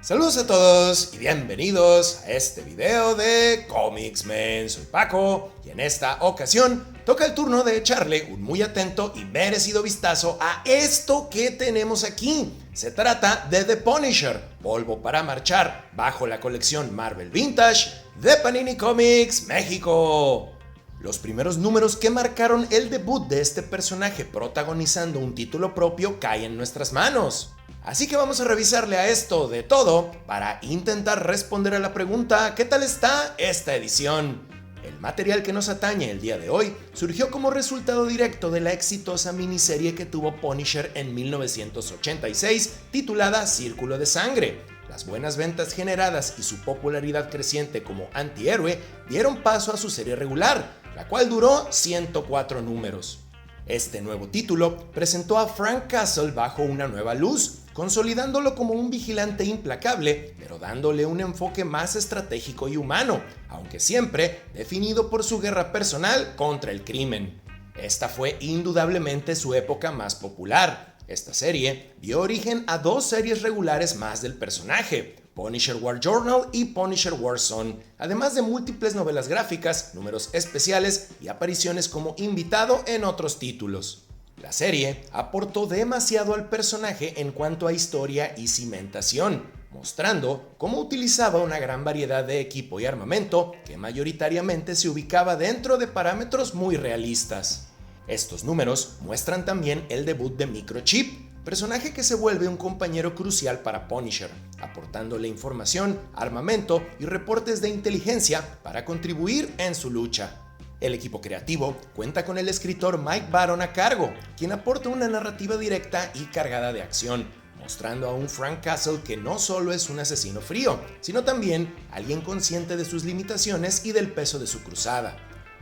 Saludos a todos y bienvenidos a este video de Comics Men. Soy Paco y en esta ocasión toca el turno de echarle un muy atento y merecido vistazo a esto que tenemos aquí. Se trata de The Punisher, polvo para marchar, bajo la colección Marvel Vintage de Panini Comics México. Los primeros números que marcaron el debut de este personaje protagonizando un título propio caen en nuestras manos. Así que vamos a revisarle a esto de todo para intentar responder a la pregunta ¿qué tal está esta edición? El material que nos atañe el día de hoy surgió como resultado directo de la exitosa miniserie que tuvo Punisher en 1986 titulada Círculo de Sangre. Las buenas ventas generadas y su popularidad creciente como antihéroe dieron paso a su serie regular, la cual duró 104 números. Este nuevo título presentó a Frank Castle bajo una nueva luz, consolidándolo como un vigilante implacable, pero dándole un enfoque más estratégico y humano, aunque siempre definido por su guerra personal contra el crimen. Esta fue indudablemente su época más popular. Esta serie dio origen a dos series regulares más del personaje, Punisher War Journal y Punisher War Son, además de múltiples novelas gráficas, números especiales y apariciones como invitado en otros títulos. La serie aportó demasiado al personaje en cuanto a historia y cimentación, mostrando cómo utilizaba una gran variedad de equipo y armamento que mayoritariamente se ubicaba dentro de parámetros muy realistas. Estos números muestran también el debut de Microchip, personaje que se vuelve un compañero crucial para Punisher, aportándole información, armamento y reportes de inteligencia para contribuir en su lucha. El equipo creativo cuenta con el escritor Mike Baron a cargo, quien aporta una narrativa directa y cargada de acción, mostrando a un Frank Castle que no solo es un asesino frío, sino también alguien consciente de sus limitaciones y del peso de su cruzada.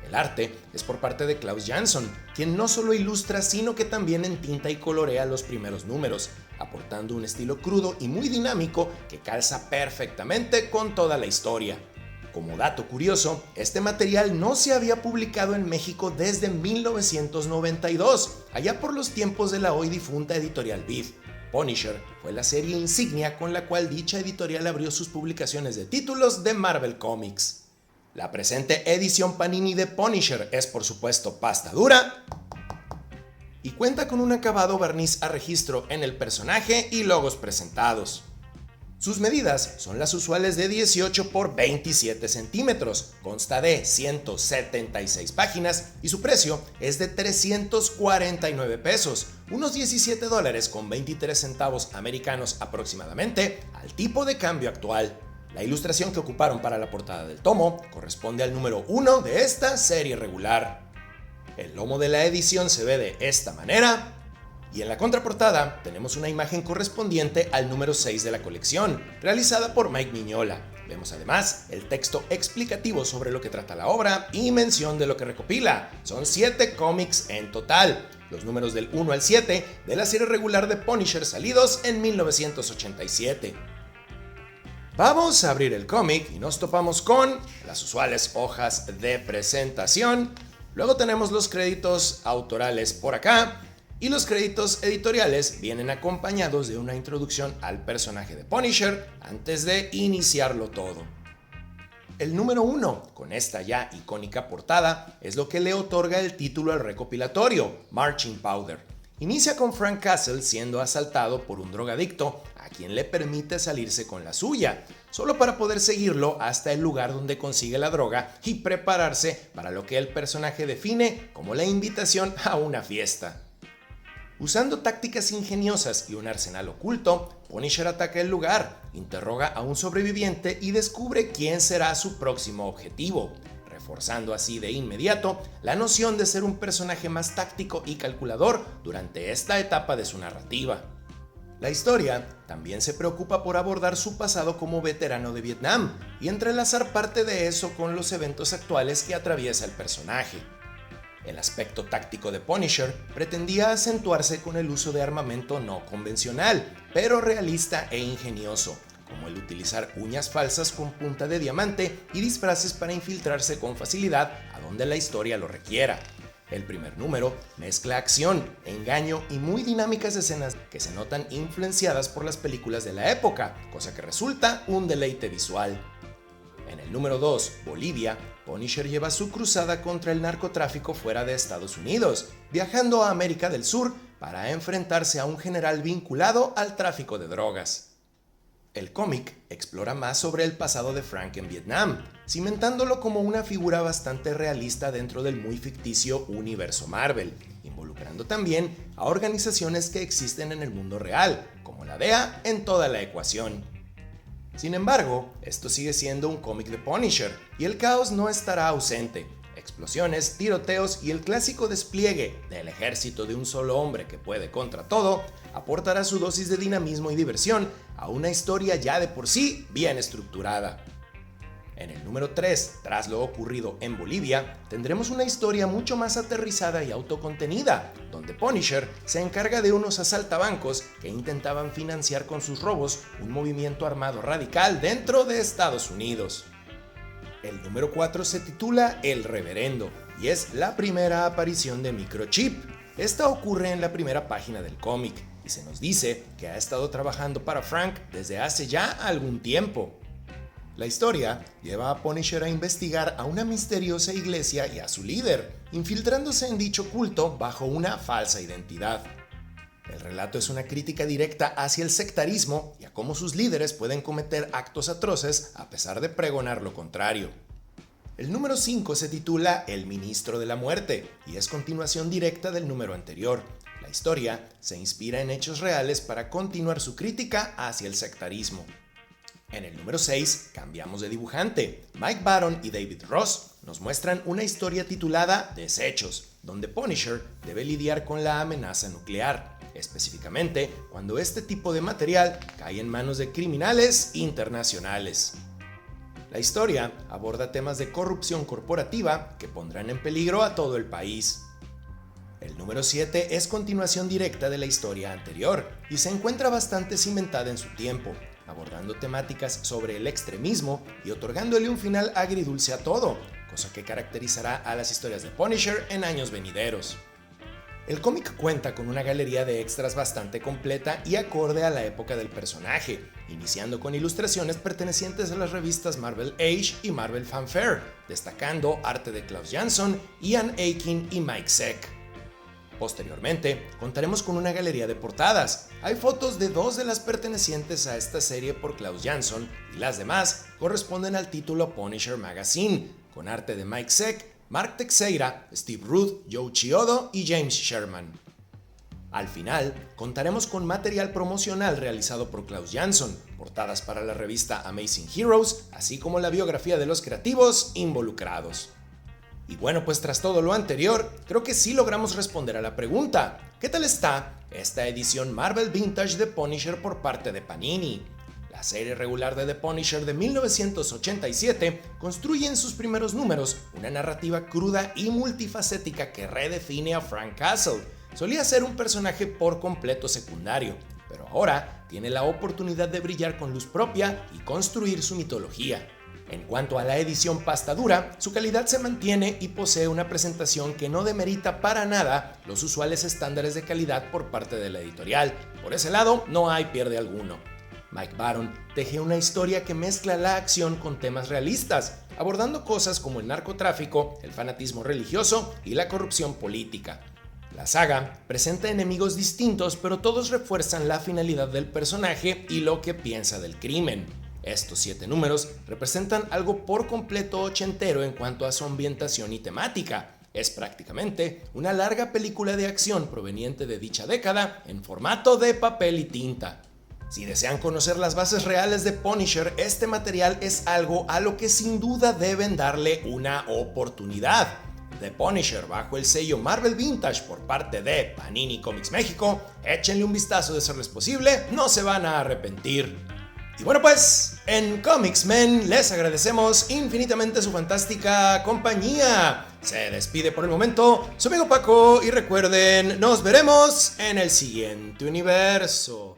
El arte es por parte de Klaus Jansson, quien no solo ilustra sino que también entinta y colorea los primeros números, aportando un estilo crudo y muy dinámico que calza perfectamente con toda la historia. Como dato curioso, este material no se había publicado en México desde 1992, allá por los tiempos de la hoy difunta editorial Vid. Punisher fue la serie insignia con la cual dicha editorial abrió sus publicaciones de títulos de Marvel Comics. La presente edición Panini de Punisher es por supuesto pasta dura y cuenta con un acabado barniz a registro en el personaje y logos presentados. Sus medidas son las usuales de 18 por 27 centímetros, consta de 176 páginas y su precio es de 349 pesos, unos $17 con 23 centavos americanos aproximadamente al tipo de cambio actual. La ilustración que ocuparon para la portada del tomo corresponde al número 1 de esta serie regular. El lomo de la edición se ve de esta manera y en la contraportada tenemos una imagen correspondiente al número 6 de la colección, realizada por Mike Mignola. Vemos además el texto explicativo sobre lo que trata la obra y mención de lo que recopila. Son 7 cómics en total, los números del 1 al 7 de la serie regular de Punisher salidos en 1987. Vamos a abrir el cómic y nos topamos con las usuales hojas de presentación. Luego tenemos los créditos autorales por acá y los créditos editoriales vienen acompañados de una introducción al personaje de Punisher antes de iniciarlo todo. El número 1, con esta ya icónica portada, es lo que le otorga el título al recopilatorio, Marching Powder. Inicia con Frank Castle siendo asaltado por un drogadicto a quien le permite salirse con la suya, solo para poder seguirlo hasta el lugar donde consigue la droga y prepararse para lo que el personaje define como la invitación a una fiesta. Usando tácticas ingeniosas y un arsenal oculto, Punisher ataca el lugar, interroga a un sobreviviente y descubre quién será su próximo objetivo, reforzando así de inmediato la noción de ser un personaje más táctico y calculador durante esta etapa de su narrativa. La historia también se preocupa por abordar su pasado como veterano de Vietnam y entrelazar parte de eso con los eventos actuales que atraviesa el personaje. El aspecto táctico de Punisher pretendía acentuarse con el uso de armamento no convencional, pero realista e ingenioso, como el utilizar uñas falsas con punta de diamante y disfraces para infiltrarse con facilidad a donde la historia lo requiera. El primer número mezcla acción, engaño y muy dinámicas escenas que se notan influenciadas por las películas de la época, cosa que resulta un deleite visual. En el número 2, Bolivia, Punisher lleva su cruzada contra el narcotráfico fuera de Estados Unidos, viajando a América del Sur para enfrentarse a un general vinculado al tráfico de drogas. El cómic explora más sobre el pasado de Frank en Vietnam, cimentándolo como una figura bastante realista dentro del muy ficticio universo Marvel, involucrando también a organizaciones que existen en el mundo real, como la DEA en toda la ecuación. Sin embargo, esto sigue siendo un cómic de Punisher, y el caos no estará ausente. Explosiones, tiroteos y el clásico despliegue del ejército de un solo hombre que puede contra todo aportará su dosis de dinamismo y diversión a una historia ya de por sí bien estructurada. En el número 3, tras lo ocurrido en Bolivia, tendremos una historia mucho más aterrizada y autocontenida, donde Punisher se encarga de unos asaltabancos que intentaban financiar con sus robos un movimiento armado radical dentro de Estados Unidos. El número 4 se titula El Reverendo y es la primera aparición de Microchip. Esta ocurre en la primera página del cómic y se nos dice que ha estado trabajando para Frank desde hace ya algún tiempo. La historia lleva a Punisher a investigar a una misteriosa iglesia y a su líder, infiltrándose en dicho culto bajo una falsa identidad. El relato es una crítica directa hacia el sectarismo y a cómo sus líderes pueden cometer actos atroces a pesar de pregonar lo contrario. El número 5 se titula El Ministro de la Muerte y es continuación directa del número anterior. La historia se inspira en hechos reales para continuar su crítica hacia el sectarismo. En el número 6 cambiamos de dibujante. Mike Baron y David Ross nos muestran una historia titulada Desechos, donde Punisher debe lidiar con la amenaza nuclear, específicamente cuando este tipo de material cae en manos de criminales internacionales. La historia aborda temas de corrupción corporativa que pondrán en peligro a todo el país. El número 7 es continuación directa de la historia anterior y se encuentra bastante cimentada en su tiempo, abordando temáticas sobre el extremismo y otorgándole un final agridulce a todo, cosa que caracterizará a las historias de Punisher en años venideros. El cómic cuenta con una galería de extras bastante completa y acorde a la época del personaje, iniciando con ilustraciones pertenecientes a las revistas Marvel Age y Marvel Fanfare, destacando arte de Klaus Jansson, Ian Aiken y Mike Zeck. Posteriormente, contaremos con una galería de portadas. Hay fotos de 2 de las pertenecientes a esta serie por Klaus Jansson y las demás corresponden al título Punisher Magazine, con arte de Mike Zeck, Mark Teixeira, Steve Rude, Joe Chiodo y James Sherman. Al final, contaremos con material promocional realizado por Klaus Jansson, portadas para la revista Amazing Heroes, así como la biografía de los creativos involucrados. Y bueno, pues tras todo lo anterior, creo que sí logramos responder a la pregunta: ¿qué tal está esta edición Marvel Vintage de Punisher por parte de Panini? La serie regular de The Punisher de 1987 construye en sus primeros números una narrativa cruda y multifacética que redefine a Frank Castle. Solía ser un personaje por completo secundario, pero ahora tiene la oportunidad de brillar con luz propia y construir su mitología. En cuanto a la edición pasta dura, su calidad se mantiene y posee una presentación que no demerita para nada los usuales estándares de calidad por parte de la editorial. Por ese lado, no hay pierde alguno. Mike Baron teje una historia que mezcla la acción con temas realistas, abordando cosas como el narcotráfico, el fanatismo religioso y la corrupción política. La saga presenta enemigos distintos, pero todos refuerzan la finalidad del personaje y lo que piensa del crimen. Estos 7 números representan algo por completo ochentero en cuanto a su ambientación y temática. Es prácticamente una larga película de acción proveniente de dicha década en formato de papel y tinta. Si desean conocer las bases reales de Punisher, este material es algo a lo que sin duda deben darle una oportunidad. The Punisher bajo el sello Marvel Vintage por parte de Panini Comics México, échenle un vistazo de serles posible, no se van a arrepentir. Y bueno pues, en Comics Men les agradecemos infinitamente su fantástica compañía. Se despide por el momento su amigo Paco y recuerden, nos veremos en el siguiente universo.